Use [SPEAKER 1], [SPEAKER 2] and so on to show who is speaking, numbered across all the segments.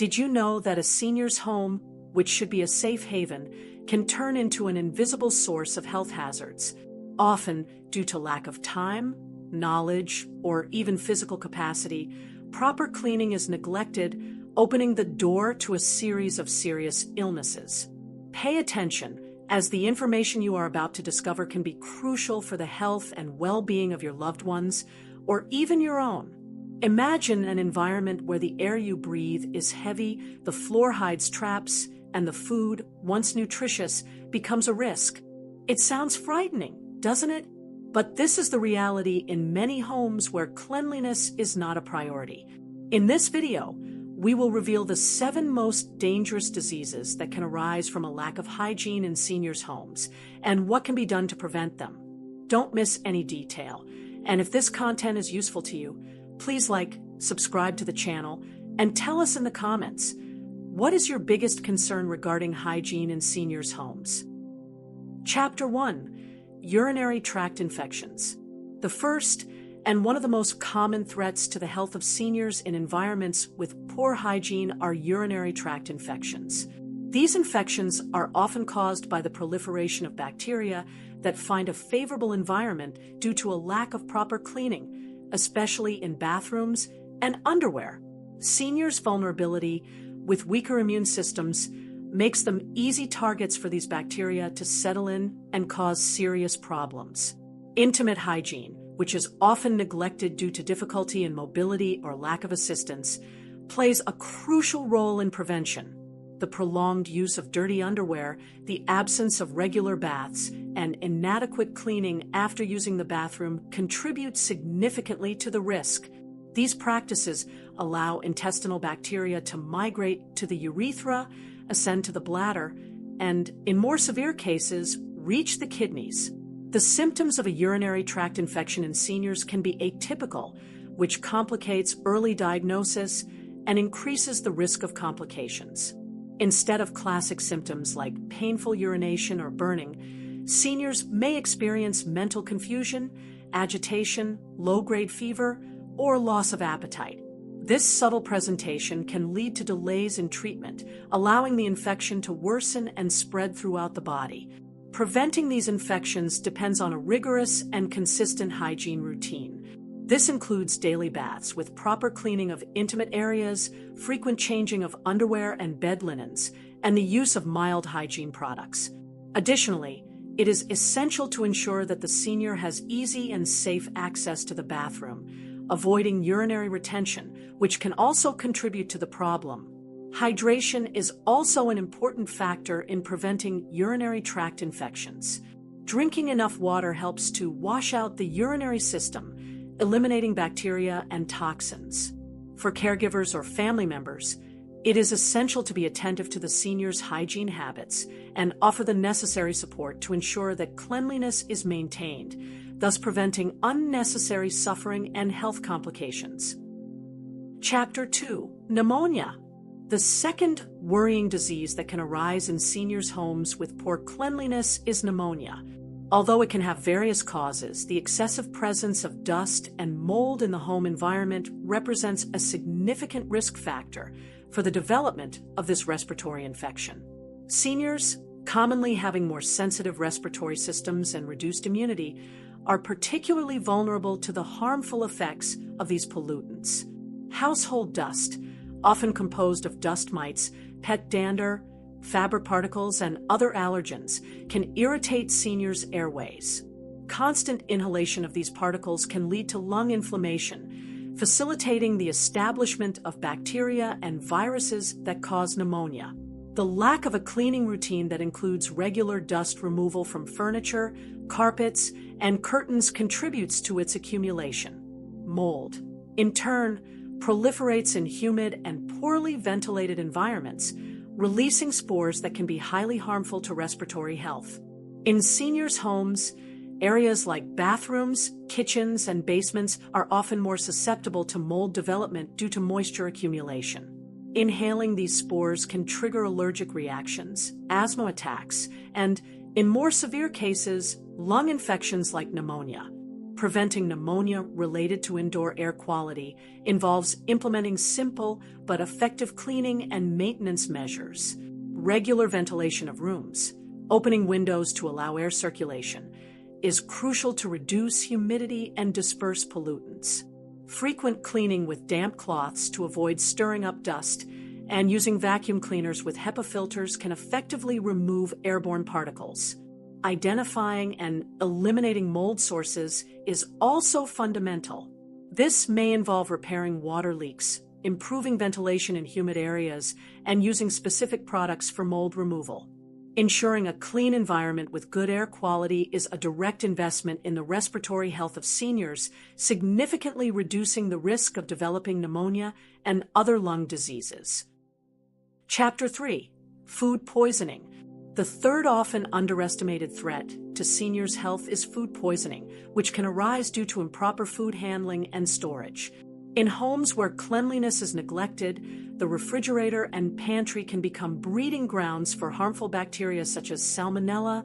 [SPEAKER 1] Did you know that a senior's home, which should be a safe haven, can turn into an invisible source of health hazards, often due to lack of time, knowledge, or even physical capacity? Proper cleaning is neglected, opening the door to a series of serious illnesses. Pay attention, as the information you are about to discover can be crucial for the health and well-being of your loved ones, or even your own. Imagine an environment where the air you breathe is heavy, the floor hides traps, and the food, once nutritious, becomes a risk. It sounds frightening, doesn't it? But this is the reality in many homes where cleanliness is not a priority. In this video, we will reveal the 7 most dangerous diseases that can arise from a lack of hygiene in seniors' homes and what can be done to prevent them. Don't miss any detail. And if this content is useful to you, please like, subscribe to the channel, and tell us in the comments, what is your biggest concern regarding hygiene in seniors' homes? Chapter 1: Urinary tract infections. The first and one of the most common threats to the health of seniors in environments with poor hygiene are urinary tract infections. These infections are often caused by the proliferation of bacteria that find a favorable environment due to a lack of proper cleaning, especially in bathrooms and underwear. Seniors' vulnerability with weaker immune systems makes them easy targets for these bacteria to settle in and cause serious problems. Intimate hygiene, which is often neglected due to difficulty in mobility or lack of assistance, plays a crucial role in prevention. The prolonged use of dirty underwear, the absence of regular baths, and inadequate cleaning after using the bathroom contribute significantly to the risk. These practices allow intestinal bacteria to migrate to the urethra, ascend to the bladder, and, in more severe cases, reach the kidneys. The symptoms of a urinary tract infection in seniors can be atypical, which complicates early diagnosis and increases the risk of complications. Instead of classic symptoms like painful urination or burning, seniors may experience mental confusion, agitation, low-grade fever, or loss of appetite. This subtle presentation can lead to delays in treatment, allowing the infection to worsen and spread throughout the body. Preventing these infections depends on a rigorous and consistent hygiene routine. This includes daily baths with proper cleaning of intimate areas, frequent changing of underwear and bed linens, and the use of mild hygiene products. Additionally, it is essential to ensure that the senior has easy and safe access to the bathroom, avoiding urinary retention, which can also contribute to the problem. Hydration is also an important factor in preventing urinary tract infections. Drinking enough water helps to wash out the urinary system, eliminating bacteria and toxins. For caregivers or family members, it is essential to be attentive to the senior's hygiene habits and offer the necessary support to ensure that cleanliness is maintained, thus preventing unnecessary suffering and health complications. Chapter 2: Pneumonia. The second worrying disease that can arise in seniors' homes with poor cleanliness is pneumonia. Although it can have various causes, the excessive presence of dust and mold in the home environment represents a significant risk factor for the development of this respiratory infection. Seniors, commonly having more sensitive respiratory systems and reduced immunity, are particularly vulnerable to the harmful effects of these pollutants. Household dust, often composed of dust mites, pet dander, fabric particles, and other allergens, can irritate seniors' airways. Constant inhalation of these particles can lead to lung inflammation, facilitating the establishment of bacteria and viruses that cause pneumonia. The lack of a cleaning routine that includes regular dust removal from furniture, carpets, and curtains contributes to its accumulation. Mold, in turn, proliferates in humid and poorly ventilated environments, releasing spores that can be highly harmful to respiratory health. In seniors' homes, areas like bathrooms, kitchens, and basements are often more susceptible to mold development due to moisture accumulation. Inhaling these spores can trigger allergic reactions, asthma attacks, and, in more severe cases, lung infections like pneumonia. Preventing pneumonia related to indoor air quality involves implementing simple but effective cleaning and maintenance measures. Regular ventilation of rooms, opening windows to allow air circulation, is crucial to reduce humidity and disperse pollutants. Frequent cleaning with damp cloths to avoid stirring up dust and using vacuum cleaners with HEPA filters can effectively remove airborne particles. Identifying and eliminating mold sources is also fundamental. This may involve repairing water leaks, improving ventilation in humid areas, and using specific products for mold removal. Ensuring a clean environment with good air quality is a direct investment in the respiratory health of seniors, significantly reducing the risk of developing pneumonia and other lung diseases. Chapter 3. Food poisoning. The third often underestimated threat to seniors' health is food poisoning, which can arise due to improper food handling and storage. In homes where cleanliness is neglected, the refrigerator and pantry can become breeding grounds for harmful bacteria such as Salmonella,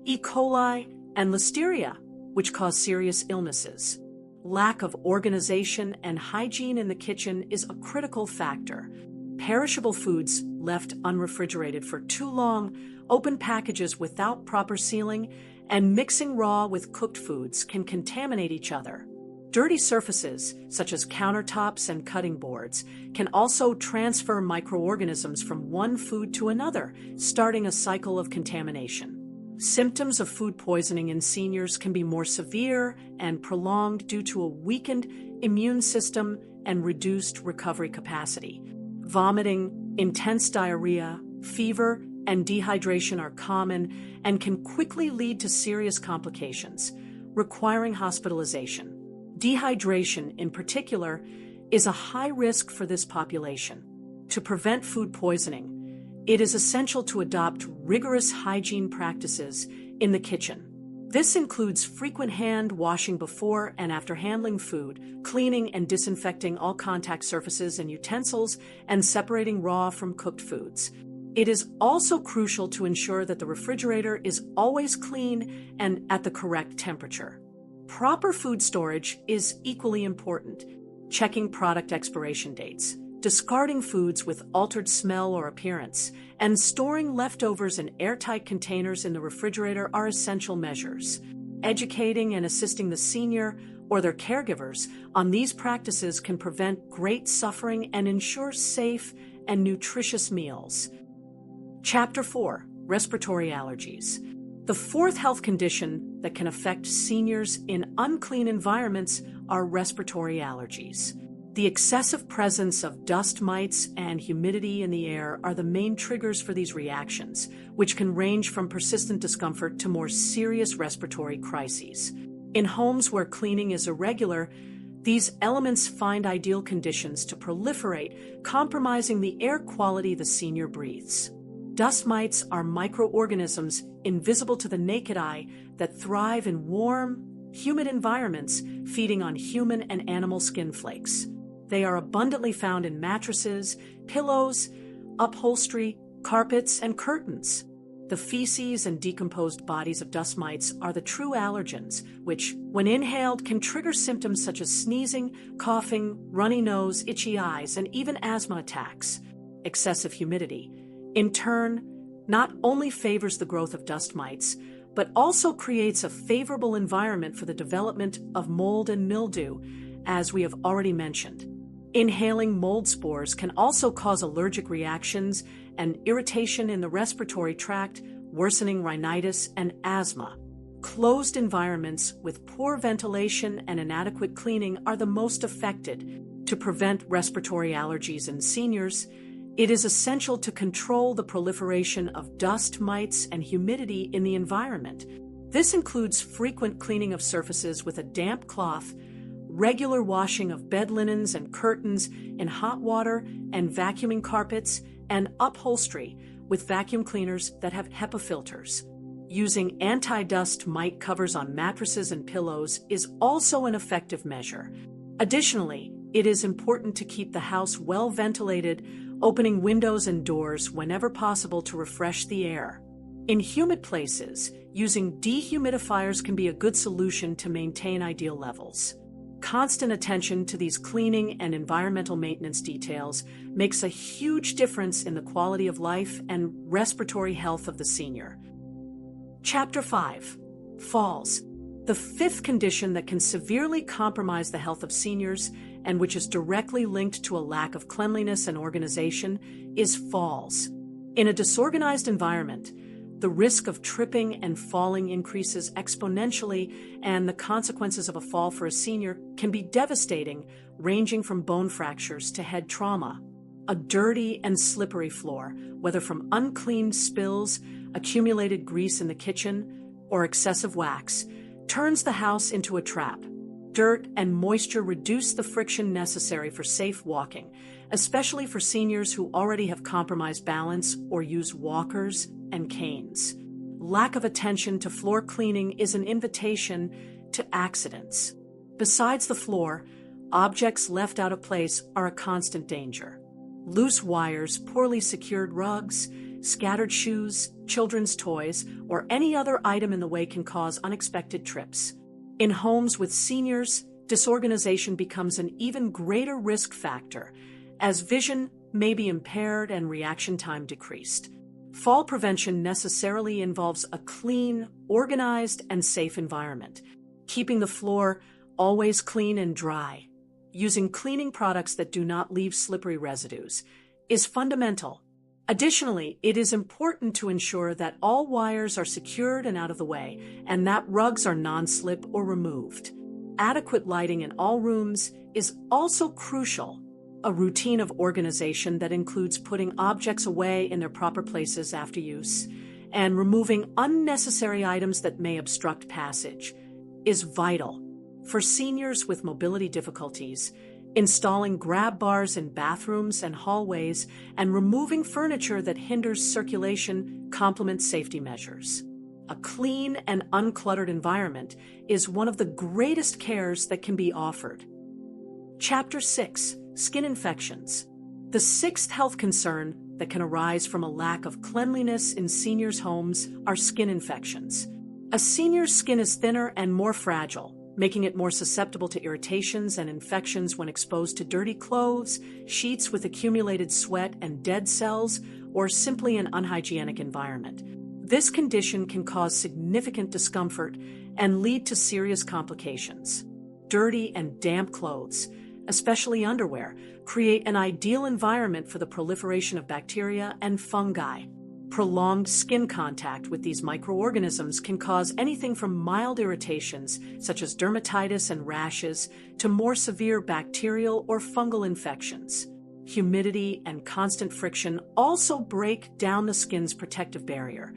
[SPEAKER 1] E. coli, and Listeria, which cause serious illnesses. Lack of organization and hygiene in the kitchen is a critical factor. Perishable foods left unrefrigerated for too long, open packages without proper sealing, and mixing raw with cooked foods can contaminate each other. Dirty surfaces, such as countertops and cutting boards, can also transfer microorganisms from one food to another, starting a cycle of contamination. Symptoms of food poisoning in seniors can be more severe and prolonged due to a weakened immune system and reduced recovery capacity. Vomiting, intense diarrhea, fever, and dehydration are common and can quickly lead to serious complications, requiring hospitalization. Dehydration, in particular, is a high risk for this population. To prevent food poisoning, it is essential to adopt rigorous hygiene practices in the kitchen. This includes frequent hand washing before and after handling food, cleaning and disinfecting all contact surfaces and utensils, and separating raw from cooked foods. It is also crucial to ensure that the refrigerator is always clean and at the correct temperature. Proper food storage is equally important. Checking product expiration dates, discarding foods with altered smell or appearance, and storing leftovers in airtight containers in the refrigerator are essential measures. Educating and assisting the senior or their caregivers on these practices can prevent great suffering and ensure safe and nutritious meals. Chapter 4. Respiratory allergies. The fourth health condition that can affect seniors in unclean environments are respiratory allergies. The excessive presence of dust mites and humidity in the air are the main triggers for these reactions, which can range from persistent discomfort to more serious respiratory crises. In homes where cleaning is irregular, these elements find ideal conditions to proliferate, compromising the air quality the senior breathes. Dust mites are microorganisms invisible to the naked eye that thrive in warm, humid environments, feeding on human and animal skin flakes. They are abundantly found in mattresses, pillows, upholstery, carpets, and curtains. The feces and decomposed bodies of dust mites are the true allergens, which, when inhaled, can trigger symptoms such as sneezing, coughing, runny nose, itchy eyes, and even asthma attacks. Excessive humidity, in turn, not only favors the growth of dust mites, but also creates a favorable environment for the development of mold and mildew, as we have already mentioned. Inhaling mold spores can also cause allergic reactions and irritation in the respiratory tract, worsening rhinitis and asthma. Closed environments with poor ventilation and inadequate cleaning are the most affected. To prevent respiratory allergies in seniors, it is essential to control the proliferation of dust mites and humidity in the environment. This includes frequent cleaning of surfaces with a damp cloth, regular washing of bed linens and curtains in hot water, and vacuuming carpets and upholstery with vacuum cleaners that have HEPA filters. Using anti-dust mite covers on mattresses and pillows is also an effective measure. Additionally, it is important to keep the house well ventilated, opening windows and doors whenever possible to refresh the air. In humid places, using dehumidifiers can be a good solution to maintain ideal levels. Constant attention to these cleaning and environmental maintenance details makes a huge difference in the quality of life and respiratory health of the senior. Chapter 5. Falls. The fifth condition that can severely compromise the health of seniors, and which is directly linked to a lack of cleanliness and organization, is falls. In a disorganized environment, the risk of tripping and falling increases exponentially, and the consequences of a fall for a senior can be devastating, ranging from bone fractures to head trauma. A dirty and slippery floor, whether from uncleaned spills, accumulated grease in the kitchen, or excessive wax, turns the house into a trap. Dirt and moisture reduce the friction necessary for safe walking, especially for seniors who already have compromised balance or use walkers and canes. Lack of attention to floor cleaning is an invitation to accidents. Besides the floor, objects left out of place are a constant danger. Loose wires, poorly secured rugs, scattered shoes, children's toys, or any other item in the way can cause unexpected trips. In homes with seniors, disorganization becomes an even greater risk factor, as vision may be impaired and reaction time decreased. Fall prevention necessarily involves a clean, organized, and safe environment, keeping the floor always clean and dry. Using cleaning products that do not leave slippery residues is fundamental. Additionally, it is important to ensure that all wires are secured and out of the way, and that rugs are non-slip or removed. Adequate lighting in all rooms is also crucial. A routine of organization that includes putting objects away in their proper places after use and removing unnecessary items that may obstruct passage is vital. For seniors with mobility difficulties, installing grab bars in bathrooms and hallways and removing furniture that hinders circulation complements safety measures. A clean and uncluttered environment is one of the greatest cares that can be offered. Chapter 6. Skin infections. The sixth health concern that can arise from a lack of cleanliness in seniors' homes are skin infections. A senior's skin is thinner and more fragile, making it more susceptible to irritations and infections when exposed to dirty clothes, sheets with accumulated sweat and dead cells, or simply an unhygienic environment. This condition can cause significant discomfort and lead to serious complications. Dirty and damp clothes, especially underwear, create an ideal environment for the proliferation of bacteria and fungi. Prolonged skin contact with these microorganisms can cause anything from mild irritations, such as dermatitis and rashes, to more severe bacterial or fungal infections. Humidity and constant friction also break down the skin's protective barrier,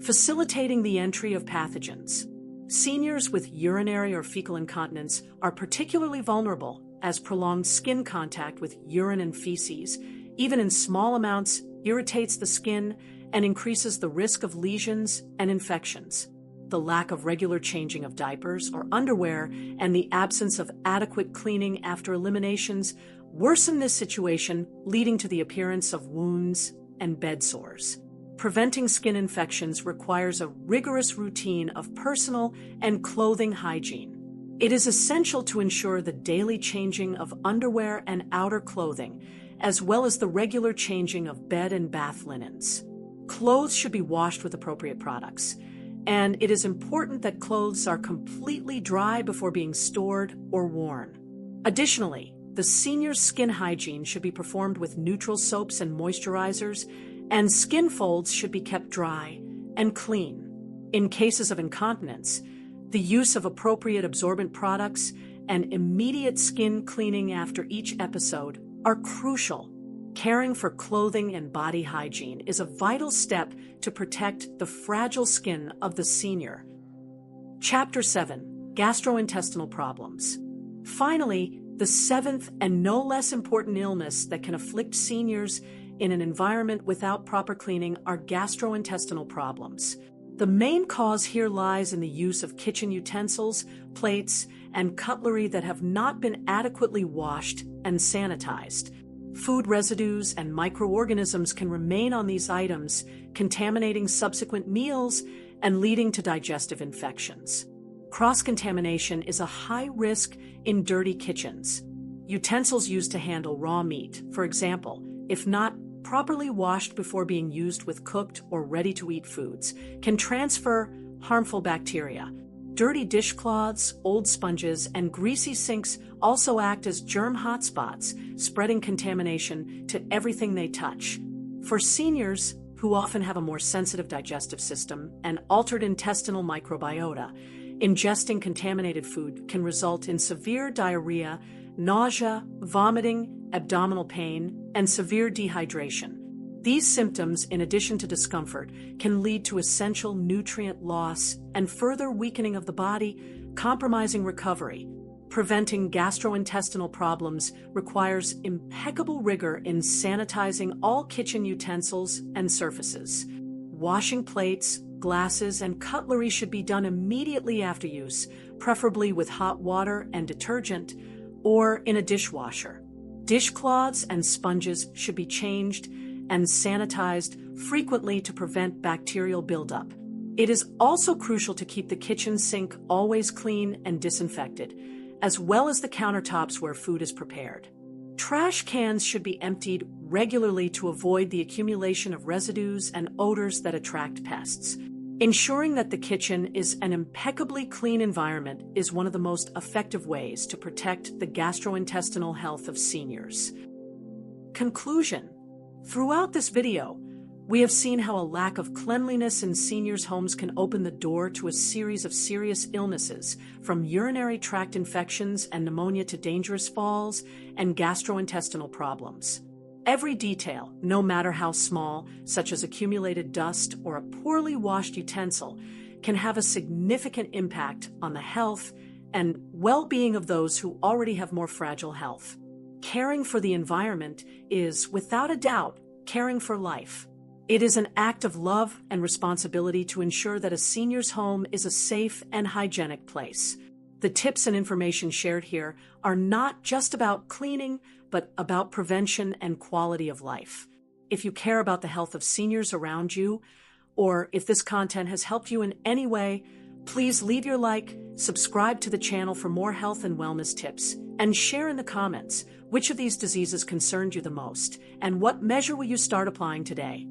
[SPEAKER 1] facilitating the entry of pathogens. Seniors with urinary or fecal incontinence are particularly vulnerable, as prolonged skin contact with urine and feces, even in small amounts, irritates the skin and increases the risk of lesions and infections. The lack of regular changing of diapers or underwear and the absence of adequate cleaning after eliminations worsen this situation, leading to the appearance of wounds and bed sores. Preventing skin infections requires a rigorous routine of personal and clothing hygiene. It is essential to ensure the daily changing of underwear and outer clothing, as well as the regular changing of bed and bath linens. Clothes should be washed with appropriate products, and it is important that clothes are completely dry before being stored or worn. Additionally, the senior's skin hygiene should be performed with neutral soaps and moisturizers, and skin folds should be kept dry and clean. In cases of incontinence, the use of appropriate absorbent products and immediate skin cleaning after each episode are crucial. Caring for clothing and body hygiene is a vital step to protect the fragile skin of the senior. Chapter 7. Gastrointestinal problems. Finally, the seventh and no less important illness that can afflict seniors in an environment without proper cleaning are gastrointestinal problems. The main cause here lies in the use of kitchen utensils, plates, and cutlery that have not been adequately washed and sanitized. Food residues and microorganisms can remain on these items, contaminating subsequent meals and leading to digestive infections. Cross-contamination is a high risk in dirty kitchens. Utensils used to handle raw meat, for example, if not properly washed before being used with cooked or ready-to-eat foods, can transfer harmful bacteria. Dirty dishcloths, old sponges, and greasy sinks also act as germ hotspots, spreading contamination to everything they touch. For seniors, who often have a more sensitive digestive system and altered intestinal microbiota, ingesting contaminated food can result in severe diarrhea, nausea, vomiting, abdominal pain, and severe dehydration. These symptoms, in addition to discomfort, can lead to essential nutrient loss and further weakening of the body, compromising recovery. Preventing gastrointestinal problems requires impeccable rigor in sanitizing all kitchen utensils and surfaces. Washing plates, glasses, and cutlery should be done immediately after use, preferably with hot water and detergent, or in a dishwasher. Dishcloths and sponges should be changed and sanitized frequently to prevent bacterial buildup. It is also crucial to keep the kitchen sink always clean and disinfected, as well as the countertops where food is prepared. Trash cans should be emptied regularly to avoid the accumulation of residues and odors that attract pests. Ensuring that the kitchen is an impeccably clean environment is one of the most effective ways to protect the gastrointestinal health of seniors. Conclusion. Throughout this video, we have seen how a lack of cleanliness in seniors' homes can open the door to a series of serious illnesses, from urinary tract infections and pneumonia to dangerous falls and gastrointestinal problems. Every detail, no matter how small, such as accumulated dust or a poorly washed utensil, can have a significant impact on the health and well-being of those who already have more fragile health. Caring for the environment is, without a doubt, caring for life. It is an act of love and responsibility to ensure that a senior's home is a safe and hygienic place. The tips and information shared here are not just about cleaning, but about prevention and quality of life. If you care about the health of seniors around you, or if this content has helped you in any way, please leave your like, subscribe to the channel for more health and wellness tips, and share in the comments which of these diseases concerned you the most, and what measure will you start applying today.